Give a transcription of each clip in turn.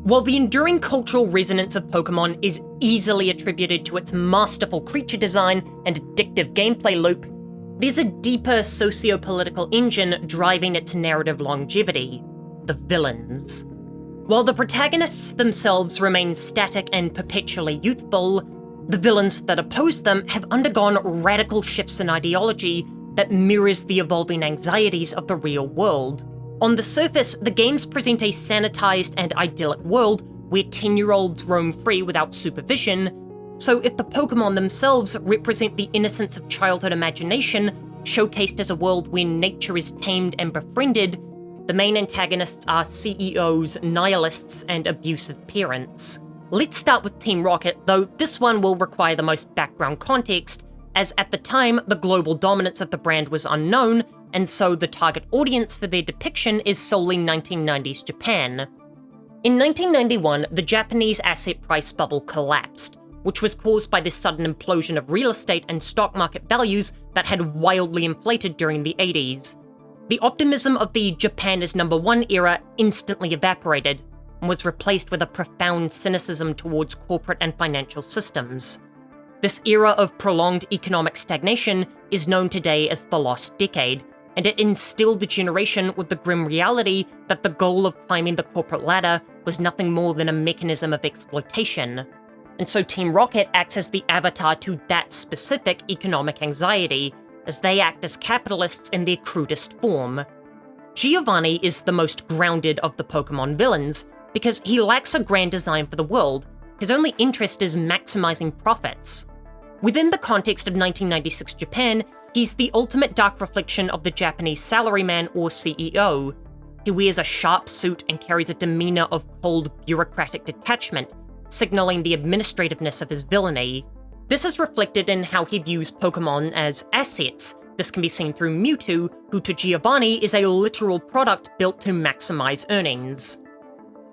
While the enduring cultural resonance of Pokémon is easily attributed to its masterful creature design and addictive gameplay loop, there's a deeper socio-political engine driving its narrative longevity: the villains. While the protagonists themselves remain static and perpetually youthful, the villains that oppose them have undergone radical shifts in ideology that mirrors the evolving anxieties of the real world. On the surface, the games present a sanitized and idyllic world where 10-year-olds roam free without supervision, so if the Pokémon themselves represent the innocence of childhood imagination, showcased as a world where nature is tamed and befriended, the main antagonists are CEOs, nihilists, and abusive parents. Let's start with Team Rocket, though this one will require the most background context, as at the time, the global dominance of the brand was unknown, and so the target audience for their depiction is solely 1990s Japan. In 1991, the Japanese asset price bubble collapsed, which was caused by the sudden implosion of real estate and stock market values that had wildly inflated during the 80s. The optimism of the Japan is #1 era instantly evaporated, and was replaced with a profound cynicism towards corporate and financial systems. This era of prolonged economic stagnation is known today as the Lost Decade, and it instilled the generation with the grim reality that the goal of climbing the corporate ladder was nothing more than a mechanism of exploitation. And so Team Rocket acts as the avatar to that specific economic anxiety, as they act as capitalists in their crudest form. Giovanni is the most grounded of the Pokémon villains, because he lacks a grand design for the world. His only interest is maximizing profits. Within the context of 1996 Japan, he's the ultimate dark reflection of the Japanese salaryman or CEO. He wears a sharp suit and carries a demeanor of cold, bureaucratic detachment, signaling the administrativeness of his villainy. This is reflected in how he views Pokémon as assets. This can be seen through Mewtwo, who to Giovanni is a literal product built to maximize earnings.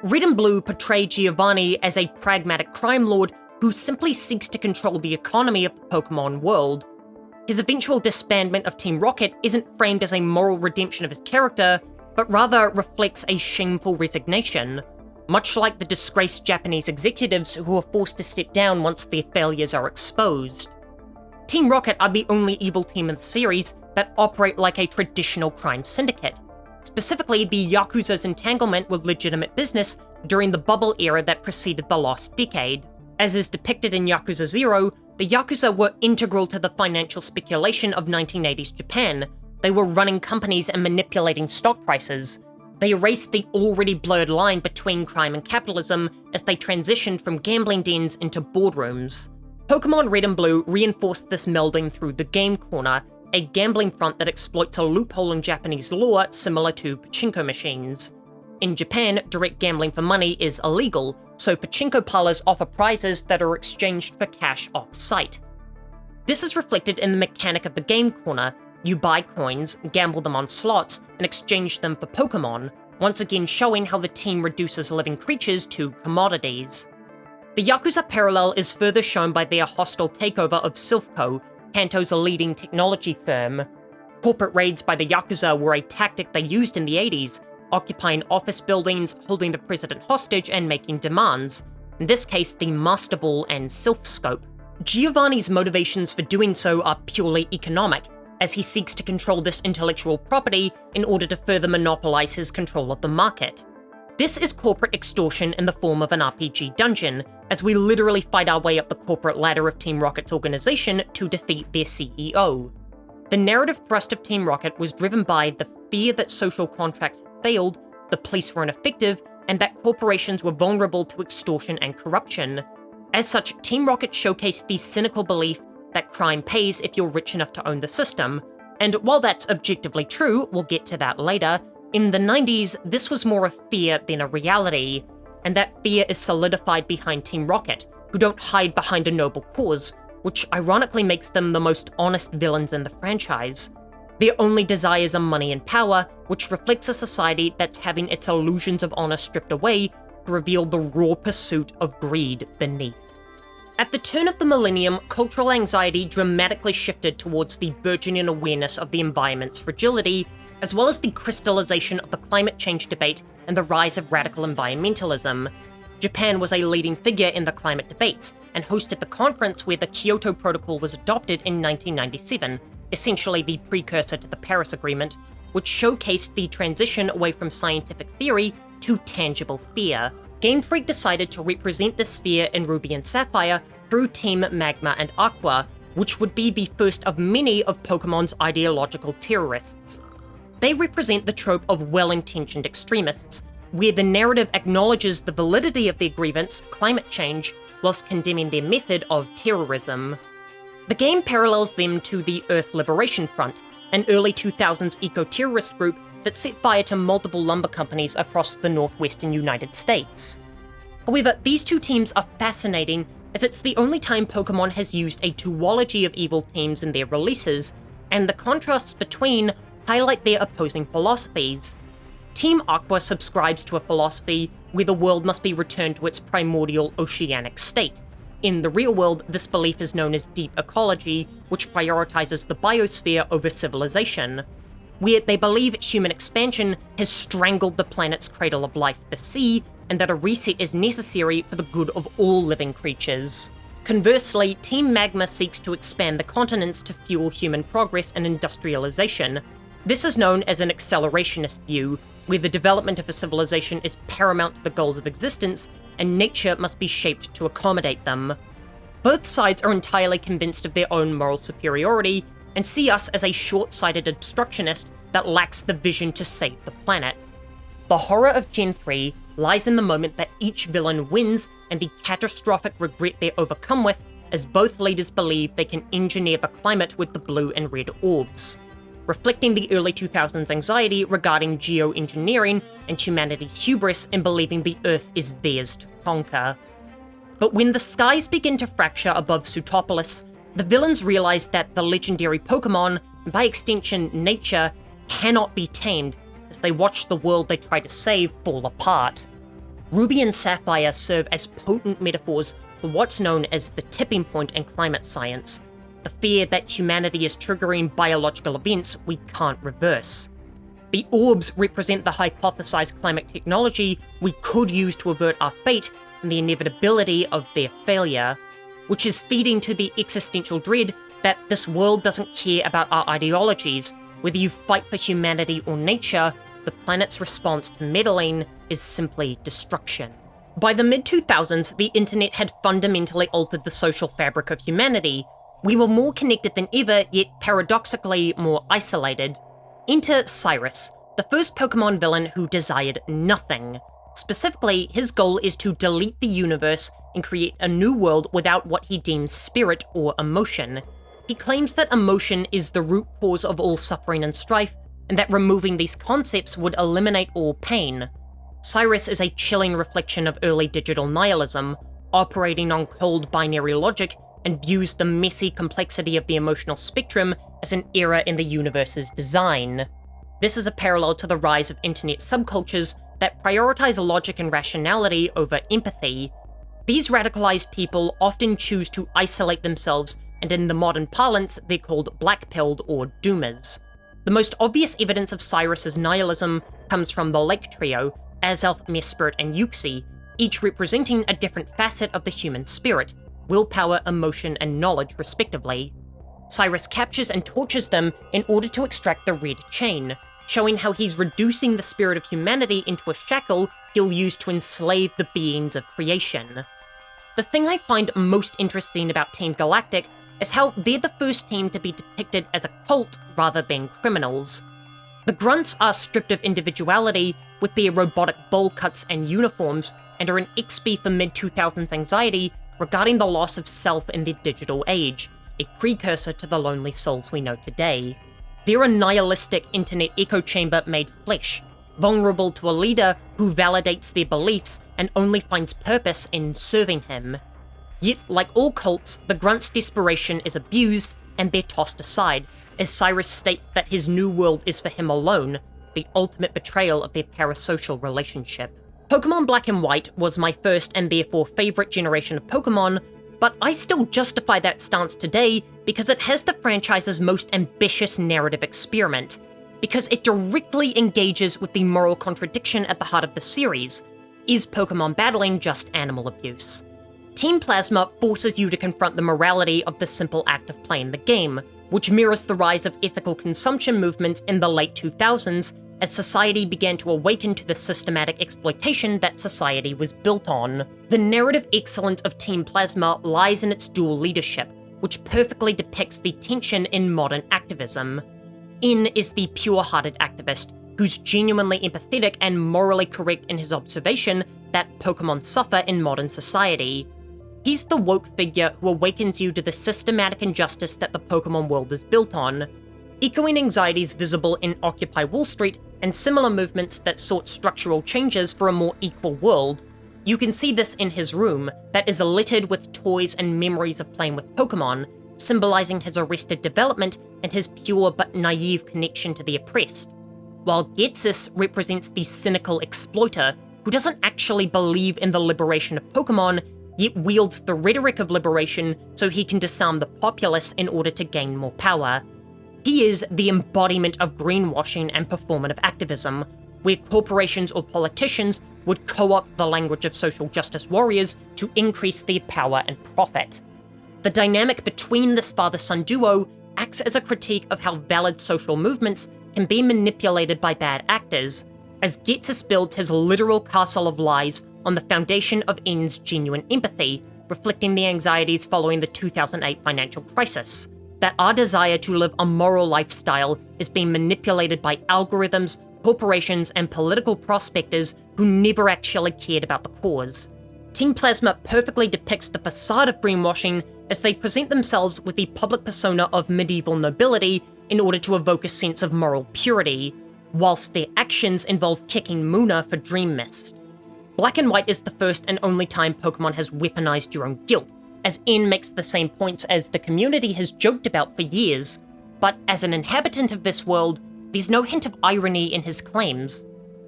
Red and Blue portray Giovanni as a pragmatic crime lord who simply seeks to control the economy of the Pokémon world. His eventual disbandment of Team Rocket isn't framed as a moral redemption of his character, but rather reflects a shameful resignation, much like the disgraced Japanese executives who are forced to step down once their failures are exposed. Team Rocket are the only evil team in the series that operate like a traditional crime syndicate, specifically the Yakuza's entanglement with legitimate business during the bubble era that preceded the Lost Decade. As is depicted in Yakuza 0, the Yakuza were integral to the financial speculation of 1980s Japan. They were running companies and manipulating stock prices. They erased the already blurred line between crime and capitalism as they transitioned from gambling dens into boardrooms. Pokémon Red and Blue reinforced this melding through the Game Corner, a gambling front that exploits a loophole in Japanese law similar to pachinko machines. In Japan, direct gambling for money is illegal, so pachinko parlors offer prizes that are exchanged for cash off-site. This is reflected in the mechanic of the Game Corner. You buy coins, gamble them on slots, and exchange them for Pokémon, once again showing how the team reduces living creatures to commodities. The Yakuza parallel is further shown by their hostile takeover of Silphco, Kanto's leading technology firm. Corporate raids by the Yakuza were a tactic they used in the 80s, occupying office buildings, holding the president hostage, and making demands, in this case the Master Ball and Silphscope. Giovanni's motivations for doing so are purely economic, as he seeks to control this intellectual property in order to further monopolize his control of the market. This is corporate extortion in the form of an RPG dungeon, as we literally fight our way up the corporate ladder of Team Rocket's organization to defeat their CEO. The narrative thrust of Team Rocket was driven by the fear that social contracts had failed, the police were ineffective, and that corporations were vulnerable to extortion and corruption. As such, Team Rocket showcased the cynical belief that crime pays if you're rich enough to own the system, and while that's objectively true, we'll get to that later, in the 90s, this was more a fear than a reality, and that fear is solidified behind Team Rocket, who don't hide behind a noble cause, which ironically makes them the most honest villains in the franchise. Their only desires are money and power, which reflects a society that's having its illusions of honor stripped away to reveal the raw pursuit of greed beneath. At the turn of the millennium, cultural anxiety dramatically shifted towards the burgeoning awareness of the environment's fragility, as well as the crystallization of the climate change debate and the rise of radical environmentalism. Japan was a leading figure in the climate debates and hosted the conference where the Kyoto Protocol was adopted in 1997, essentially the precursor to the Paris Agreement, which showcased the transition away from scientific theory to tangible fear. Game Freak decided to represent this fear in Ruby and Sapphire through Team Magma and Aqua, which would be the first of many of Pokemon's ideological terrorists. They represent the trope of well-intentioned extremists, where the narrative acknowledges the validity of their grievance, climate change, whilst condemning their method of terrorism. The game parallels them to the Earth Liberation Front, an early 2000s eco-terrorist group that set fire to multiple lumber companies across the northwestern United States. However, these two teams are fascinating, as it's the only time Pokemon has used a duology of evil teams in their releases, and the contrasts between highlight their opposing philosophies. Team Aqua subscribes to a philosophy where the world must be returned to its primordial oceanic state. In the real world, this belief is known as deep ecology, which prioritizes the biosphere over civilization, where they believe human expansion has strangled the planet's cradle of life, the sea, and that a reset is necessary for the good of all living creatures. Conversely, Team Magma seeks to expand the continents to fuel human progress and industrialization. This is known as an accelerationist view, where the development of a civilization is paramount to the goals of existence, and nature must be shaped to accommodate them. Both sides are entirely convinced of their own moral superiority, and see us as a short-sighted obstructionist that lacks the vision to save the planet. The horror of Gen 3 lies in the moment that each villain wins and the catastrophic regret they're overcome with, as both leaders believe they can engineer the climate with the blue and red orbs, reflecting the early 2000s anxiety regarding geoengineering and humanity's hubris in believing the Earth is theirs to conquer. But when the skies begin to fracture above Sutopolis, the villains realize that the legendary Pokemon, and by extension nature, cannot be tamed, as they watch the world they try to save fall apart. Ruby and Sapphire serve as potent metaphors for what's known as the tipping point in climate science, the fear that humanity is triggering biological events we can't reverse. The orbs represent the hypothesized climate technology we could use to avert our fate and the inevitability of their failure, which is feeding to the existential dread that this world doesn't care about our ideologies. Whether you fight for humanity or nature, the planet's response to meddling is simply destruction. By the mid-2000s, the internet had fundamentally altered the social fabric of humanity. We were more connected than ever, yet paradoxically more isolated. Enter Cyrus, the first Pokemon villain who desired nothing. Specifically, his goal is to delete the universe and create a new world without what he deems spirit or emotion. He claims that emotion is the root cause of all suffering and strife, and that removing these concepts would eliminate all pain. Cyrus is a chilling reflection of early digital nihilism, operating on cold binary logic, and views the messy complexity of the emotional spectrum as an error in the universe's design. This is a parallel to the rise of internet subcultures that prioritize logic and rationality over empathy. These radicalized people often choose to isolate themselves, and in the modern parlance, they're called blackpilled or doomers. The most obvious evidence of Cyrus's nihilism comes from the Lake Trio, Azelf, Mesprit, and Yuxi, each representing a different facet of the human spirit, willpower, emotion, and knowledge respectively. Cyrus captures and tortures them in order to extract the red chain, showing how he's reducing the spirit of humanity into a shackle he'll use to enslave the beings of creation. The thing I find most interesting about Team Galactic is how they're the first team to be depicted as a cult rather than criminals. The grunts are stripped of individuality with their robotic bowl cuts and uniforms, and are an XP for mid-2000s anxiety regarding the loss of self in the digital age, a precursor to the lonely souls we know today. They're a nihilistic internet echo chamber made flesh, vulnerable to a leader who validates their beliefs and only finds purpose in serving him. Yet, like all cults, the grunt's desperation is abused and they're tossed aside, as Cyrus states that his new world is for him alone, the ultimate betrayal of their parasocial relationship. Pokemon Black and White was my first and therefore favorite generation of Pokemon, but I still justify that stance today because it has the franchise's most ambitious narrative experiment, because it directly engages with the moral contradiction at the heart of the series. is Pokemon battling just animal abuse? Team Plasma forces you to confront the morality of the simple act of playing the game, which mirrors the rise of ethical consumption movements in the late 2000s as society began to awaken to the systematic exploitation that society was built on. The narrative excellence of Team Plasma lies in its dual leadership, which perfectly depicts the tension in modern activism. In is the pure-hearted activist, who's genuinely empathetic and morally correct in his observation that Pokemon suffer in modern society. He's the woke figure who awakens you to the systematic injustice that the Pokemon world is built on, echoing anxieties visible in Occupy Wall Street and similar movements that sought structural changes for a more equal world. You can see this in his room, that is littered with toys and memories of playing with Pokemon, symbolizing his arrested development and his pure but naive connection to the oppressed, while Ghetsis represents the cynical exploiter who doesn't actually believe in the liberation of Pokemon, yet wields the rhetoric of liberation so he can disarm the populace in order to gain more power. He is the embodiment of greenwashing and performative activism, where corporations or politicians would co-opt the language of social justice warriors to increase their power and profit. The dynamic between this father-son duo acts as a critique of how valid social movements can be manipulated by bad actors, as Ghetsis builds his literal castle of lies on the foundation of N's genuine empathy, reflecting the anxieties following the 2008 financial crisis, that our desire to live a moral lifestyle is being manipulated by algorithms, corporations, and political prospectors who never actually cared about the cause. Team Plasma perfectly depicts the facade of greenwashing as they present themselves with the public persona of medieval nobility in order to evoke a sense of moral purity, whilst their actions involve kicking Muna for Dream Mist. Black and White is the first and only time Pokemon has weaponized your own guilt, as N makes the same points as the community has joked about for years, but as an inhabitant of this world, there's no hint of irony in his claims.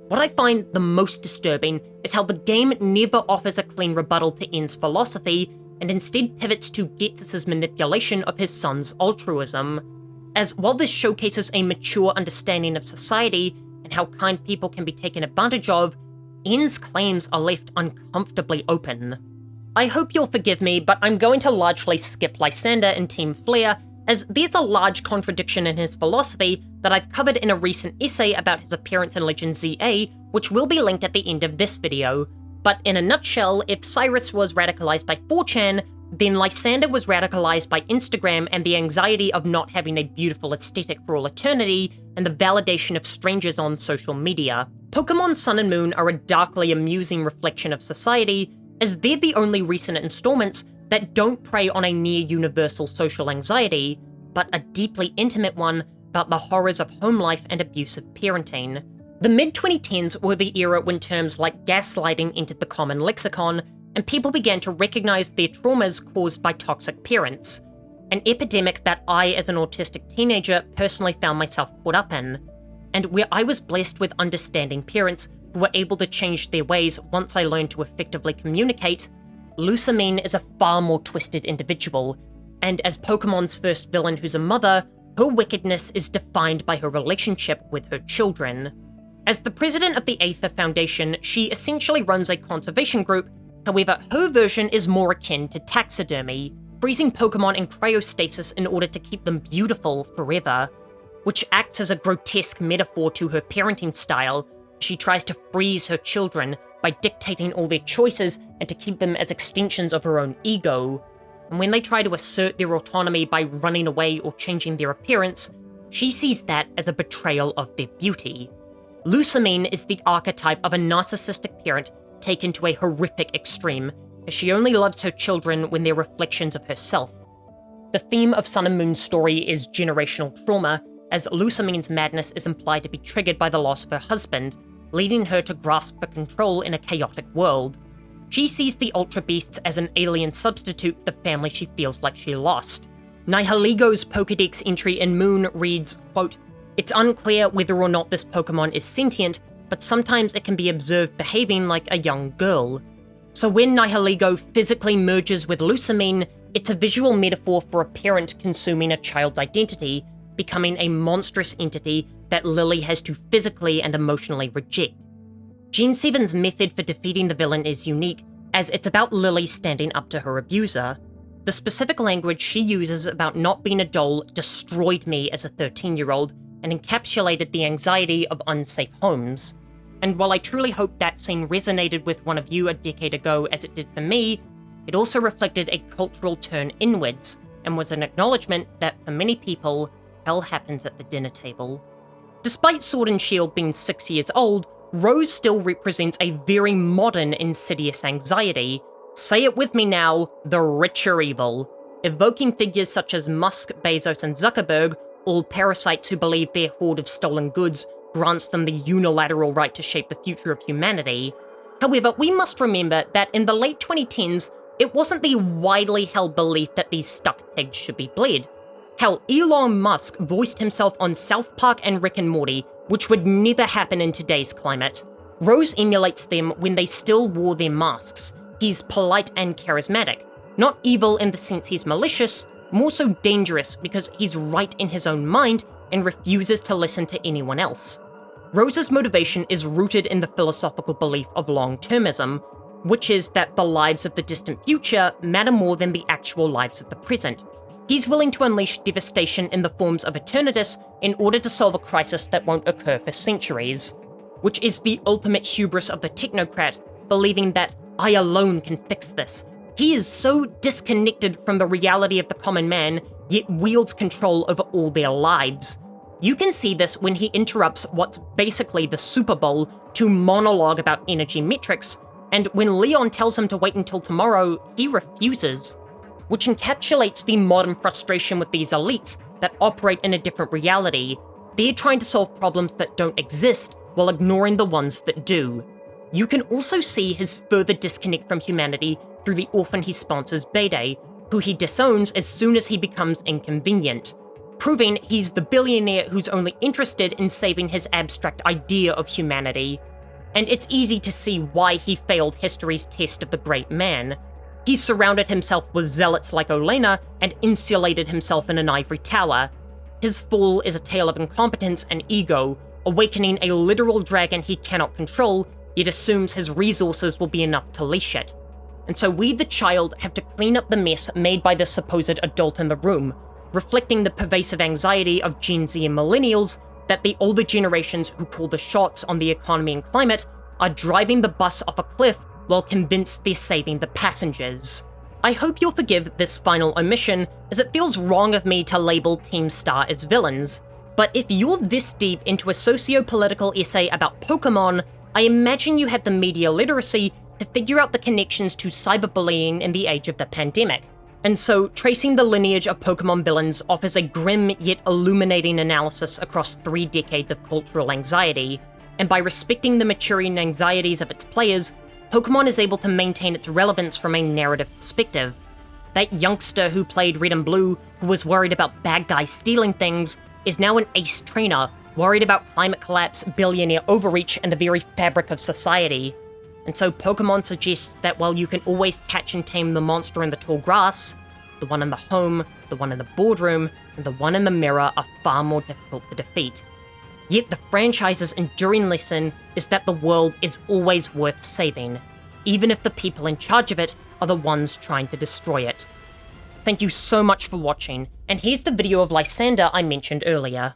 What I find the most disturbing is how the game never offers a clean rebuttal to N's philosophy, and instead pivots to Ghetsis' manipulation of his son's altruism. As while this showcases a mature understanding of society and how kind people can be taken advantage of, N's claims are left uncomfortably open. I hope you'll forgive me, but I'm going to largely skip Lysander and Team Flare, as there's a large contradiction in his philosophy that I've covered in a recent essay about his appearance in Legend ZA, which will be linked at the end of this video. But in a nutshell, if Cyrus was radicalized by 4chan, then Lysander was radicalized by Instagram and the anxiety of not having a beautiful aesthetic for all eternity, and the validation of strangers on social media. Pokemon Sun and Moon are a darkly amusing reflection of society, as they're the only recent installments that don't prey on a near-universal social anxiety, but a deeply intimate one about the horrors of home life and abusive parenting. The mid-2010s were the era when terms like gaslighting entered the common lexicon, and people began to recognize their traumas caused by toxic parents, an epidemic that I, as an autistic teenager, personally found myself caught up in, and where I was blessed with understanding parents who were able to change their ways once I learned to effectively communicate. Lusamine is a far more twisted individual, and as Pokemon's first villain who's a mother, her wickedness is defined by her relationship with her children. As the president of the Aether Foundation, she essentially runs a conservation group. However, her version is more akin to taxidermy, freezing Pokemon in cryostasis in order to keep them beautiful forever, which acts as a grotesque metaphor to her parenting style. She tries to freeze her children by dictating all their choices and to keep them as extensions of her own ego. And when they try to assert their autonomy by running away or changing their appearance, she sees that as a betrayal of their beauty. Lusamine is the archetype of a narcissistic parent taken to a horrific extreme, as she only loves her children when they're reflections of herself. The theme of Sun and Moon's story is generational trauma, as Lusamine's madness is implied to be triggered by the loss of her husband, leading her to grasp for control in a chaotic world. She sees the Ultra Beasts as an alien substitute for the family she feels like she lost. Nihiligo's Pokédex entry in Moon reads, quote, "It's unclear whether or not this Pokemon is sentient, but sometimes it can be observed behaving like a young girl." So when Nihiligo physically merges with Lusamine, it's a visual metaphor for a parent consuming a child's identity, becoming a monstrous entity that Lily has to physically and emotionally reject. Gen 7's method for defeating the villain is unique, as it's about Lily standing up to her abuser. The specific language she uses about not being a doll destroyed me as a 13-year-old and encapsulated the anxiety of unsafe homes. And while I truly hope that scene resonated with one of you a decade ago as it did for me, it also reflected a cultural turn inwards, and was an acknowledgement that for many people, hell happens at the dinner table. Despite Sword and Shield being 6 years old, Rose still represents a very modern, insidious anxiety. Say it with me now, the rich are evil. Evoking figures such as Musk, Bezos, and Zuckerberg, all parasites who believe their hoard of stolen goods grants them the unilateral right to shape the future of humanity. However, we must remember that in the late 2010s, it wasn't the widely held belief that these stuck pigs should be bled. Hell, Elon Musk voiced himself on South Park and Rick and Morty, which would never happen in today's climate. Rose emulates them when they still wore their masks. He's polite and charismatic. Not evil in the sense he's malicious, more so dangerous because he's right in his own mind and refuses to listen to anyone else. Rose's motivation is rooted in the philosophical belief of Longtermism, which is that the lives of the distant future matter more than the actual lives of the present. He's willing to unleash devastation in the forms of Eternatus in order to solve a crisis that won't occur for centuries, which is the ultimate hubris of the technocrat, believing that I alone can fix this. He is so disconnected from the reality of the common man, yet wields control over all their lives. You can see this when he interrupts what's basically the Super Bowl to monologue about energy metrics, and when Leon tells him to wait until tomorrow, he refuses, which encapsulates the modern frustration with these elites that operate in a different reality. They're trying to solve problems that don't exist while ignoring the ones that do. You can also see his further disconnect from humanity through the orphan he sponsors, Bede, who he disowns as soon as he becomes inconvenient, proving he's the billionaire who's only interested in saving his abstract idea of humanity. And it's easy to see why he failed history's test of the great man. He surrounded himself with zealots like Olena and insulated himself in an ivory tower. His fall is a tale of incompetence and ego, awakening a literal dragon he cannot control, yet assumes his resources will be enough to leash it. And so we, the child, have to clean up the mess made by the supposed adult in the room, reflecting the pervasive anxiety of Gen Z and millennials that the older generations who call the shots on the economy and climate are driving the bus off a cliff while convinced they're saving the passengers. I hope you'll forgive this final omission, as it feels wrong of me to label Team Star as villains, but if you're this deep into a socio-political essay about Pokémon, I imagine you had the media literacy to figure out the connections to cyberbullying in the age of the pandemic. And so, tracing the lineage of Pokémon villains offers a grim yet illuminating analysis across 3 decades of cultural anxiety, and by respecting the maturing anxieties of its players, Pokémon is able to maintain its relevance from a narrative perspective. That youngster who played Red and Blue, who was worried about bad guys stealing things, is now an ace trainer, worried about climate collapse, billionaire overreach, and the very fabric of society. And so Pokémon suggests that while you can always catch and tame the monster in the tall grass, the one in the home, the one in the boardroom, and the one in the mirror are far more difficult to defeat. Yet the franchise's enduring lesson is that the world is always worth saving, even if the people in charge of it are the ones trying to destroy it. Thank you so much for watching, and here's the video of Lysander I mentioned earlier.